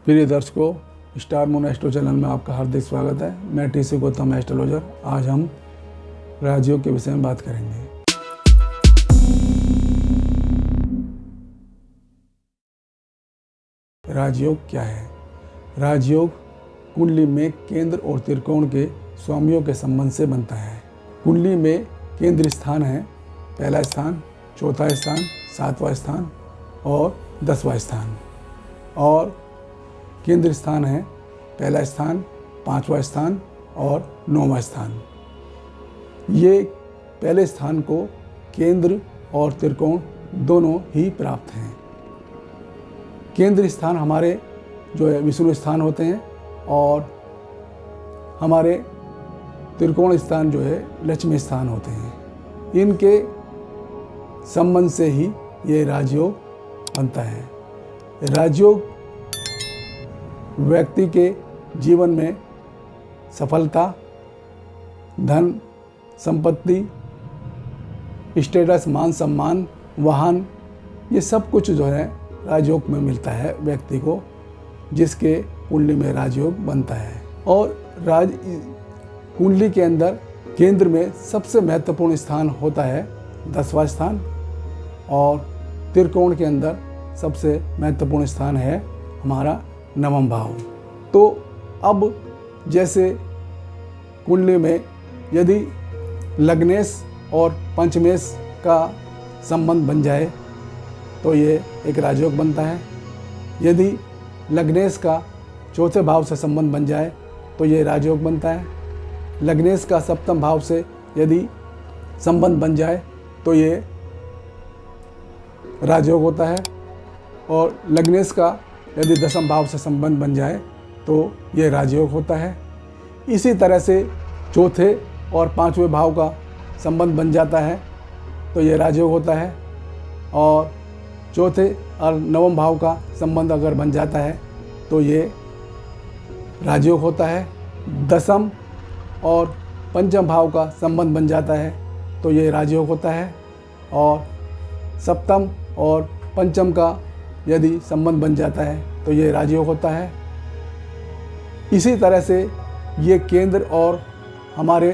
प्रिय दर्शकों, star moon astro channel में आपका हार्दिक स्वागत है। मैं टीसी गौतम एस्ट्रोलॉजर। आज हम राजयोग के विषय में बात करेंगे। राजयोग क्या है? राजयोग कुंडली में केंद्र और त्रिकोण के स्वामियों के संबंध से बनता है। कुंडली में केंद्र स्थान है पहला स्थान, चौथा स्थान, सातवां स्थान और 10वां स्थान, और केंद्र स्थान है पहला स्थान, 5वां स्थान और 9वां स्थान। ये पहले स्थान को केंद्र और त्रिकोण दोनों ही प्राप्त हैं। केंद्र स्थान हमारे जो है विष्णु स्थान होते हैं और हमारे त्रिकोण स्थान जो है लक्ष्मी स्थान होते हैं। इनके संबंध से ही ये राजयोग बनता है। राजयोग व्यक्ति के जीवन में सफलता, धन, संपत्ति, स्टेटस, मान सम्मान, वाहन, ये सब कुछ जो है राजयोग में मिलता है व्यक्ति को, जिसके कुंडली में राजयोग बनता है। और कुंडली के अंदर केंद्र में सबसे महत्वपूर्ण स्थान होता है 10वां स्थान, और त्रिकोण के अंदर सबसे महत्वपूर्ण स्थान है हमारा 9वां भाव। तो अब जैसे कुंडली में यदि लग्नेश और पंचमेश का संबंध बन जाए तो ये एक राजयोग बनता है। यदि लग्नेश का चौथे भाव से संबंध बन जाए तो ये राजयोग बनता है। लग्नेश का सप्तम भाव से यदि संबंध बन जाए तो ये राजयोग होता है। और लग्नेश का यदि 10वां भाव से संबंध बन जाए तो ये राजयोग होता है। इसी तरह से चौथे और 5वें भाव का संबंध बन जाता है तो ये राजयोग होता है। और चौथे और 9वें भाव का संबंध अगर बन जाता है तो ये राजयोग होता है। 10वें और 5वें भाव का संबंध बन जाता है तो ये राजयोग होता है। और 7वें और 5वें का यदि संबंध बन जाता है तो ये राजयोग होता है। इसी तरह से ये केंद्र और हमारे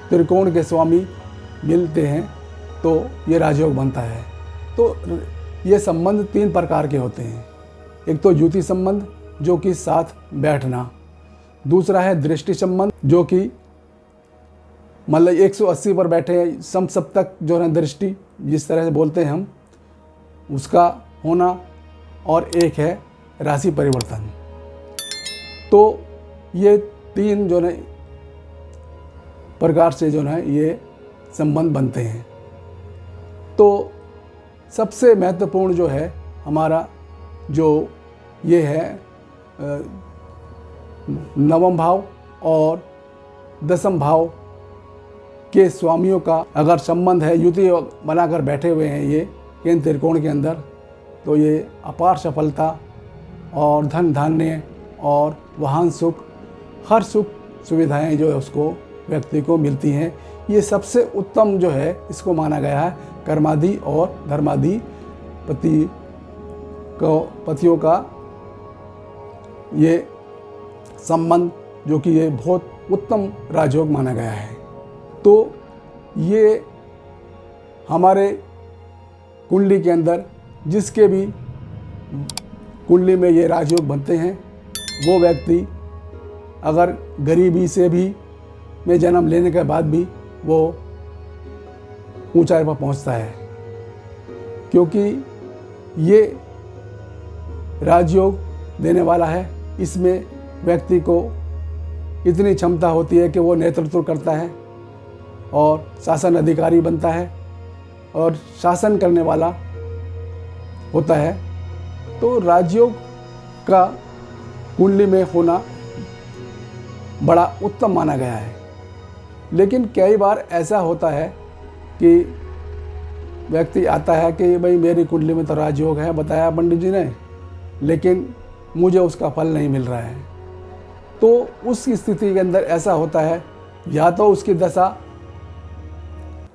त्रिकोण के स्वामी मिलते हैं तो ये राजयोग बनता है। तो ये संबंध 3 प्रकार के होते हैं। एक तो युति संबंध जो कि साथ बैठना, दूसरा है दृष्टि संबंध जो कि मतलब 180 पर बैठे समसप्तक जो है दृष्टि जिस तरह से बोलते हैं हम, उसका होना, और एक है राशि परिवर्तन। तो ये 3 जो है प्रकार से जो है ये संबंध बनते हैं। तो सबसे महत्वपूर्ण जो है हमारा जो ये है 9वां भाव और 10वां भाव के स्वामियों का अगर संबंध है, युति बनाकर बैठे हुए हैं ये केंद्र त्रिकोण के अंदर, तो ये अपार सफलता और धन धान्य और वाहन सुख, हर सुख सुविधाएं जो है उसको व्यक्ति को मिलती हैं। ये सबसे उत्तम जो है इसको माना गया है कर्मादि और धर्मादि पतियों का ये संबंध जो कि ये बहुत उत्तम राजयोग माना गया है। तो ये हमारे कुंडली के अंदर जिसके भी कुंडली में ये राजयोग बनते हैं वो व्यक्ति अगर गरीबी से भी में जन्म लेने के बाद भी वो ऊंचाई पर पहुंचता है, क्योंकि ये राजयोग देने वाला है। इसमें व्यक्ति को इतनी क्षमता होती है कि वो नेतृत्व करता है और शासन अधिकारी बनता है और शासन करने वाला होता है। तो राजयोग का कुंडली में होना बड़ा उत्तम माना गया है। लेकिन कई बार ऐसा होता है कि व्यक्ति आता है कि भाई मेरी कुंडली में तो राजयोग है, बताया पंडित जी ने, लेकिन मुझे उसका फल नहीं मिल रहा है। तो उस स्थिति के अंदर ऐसा होता है, या तो उसकी दशा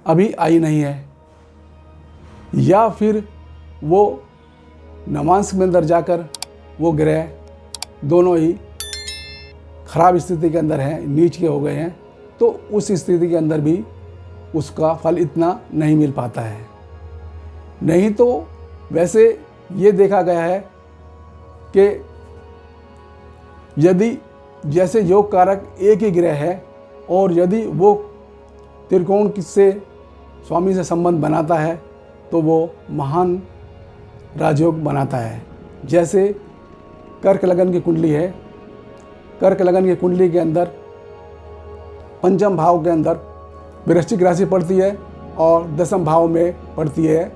अभी आई नहीं है, या फिर वो नवांश में अंदर जाकर वो ग्रह दोनों ही खराब स्थिति के अंदर हैं, नीच के हो गए हैं, तो उस स्थिति के अंदर भी उसका फल इतना नहीं मिल पाता है। नहीं तो वैसे ये देखा गया है कि यदि जैसे योग कारक एक ही ग्रह है और यदि वो त्रिकोण से स्वामी से संबंध बनाता है तो वो महान राजयोग बनाता है। जैसे कर्क लगन की कुंडली है, कर्क लगन की कुंडली के अंदर पंचम भाव के अंदर वृश्चिक राशि पड़ती है और दसम भाव में पड़ती है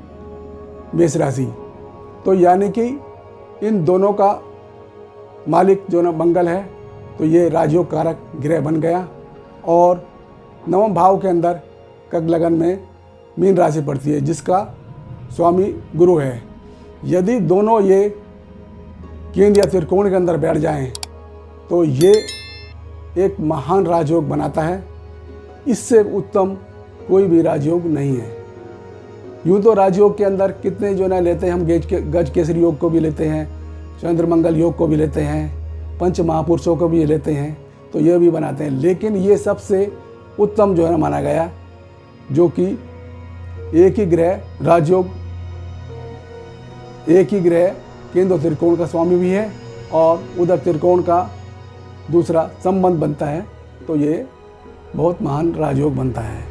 मेष राशि। तो यानी कि इन दोनों का मालिक जो ना मंगल है, तो ये राजयोग कारक ग्रह बन गया। और नवम भाव के अंदर कर्क लगन में मीन राशि पड़ती है जिसका स्वामी गुरु है। यदि दोनों ये केंद्र या त्रिकोण के अंदर बैठ जाएं तो ये एक महान राजयोग बनाता है। इससे उत्तम कोई भी राजयोग नहीं है। यूँ तो राजयोग के अंदर कितने जो ना लेते हैं हम, गज केसरी योग को भी लेते हैं, चंद्र मंगल योग को भी लेते हैं, पंच महापुरुषों को भी लेते हैं, तो ये भी बनाते हैं। लेकिन ये सबसे उत्तम जो है माना गया, जो कि एक ही ग्रह राजयोग, एक ही ग्रह केंद्र त्रिकोण का स्वामी भी है और उधर त्रिकोण का दूसरा संबंध बनता है, तो ये बहुत महान राजयोग बनता है।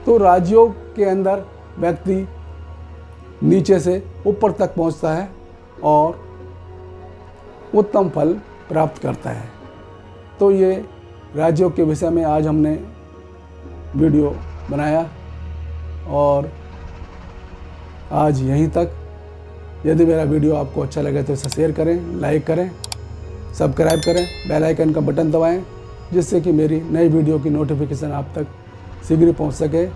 तो राजयोग के अंदर व्यक्ति नीचे से ऊपर तक पहुंचता है और उत्तम फल प्राप्त करता है। तो ये राजयोग के विषय में आज हमने वीडियो बनाया और आज यहीं तक। यदि मेरा वीडियो आपको अच्छा लगे तो इसे शेयर करें, लाइक करें, सब्सक्राइब करें, बेल आइकन का बटन दबाएं, जिससे कि मेरी नई वीडियो की नोटिफिकेशन आप तक शीघ्र पहुंच सके।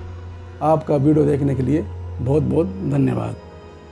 आपका वीडियो देखने के लिए बहुत बहुत धन्यवाद।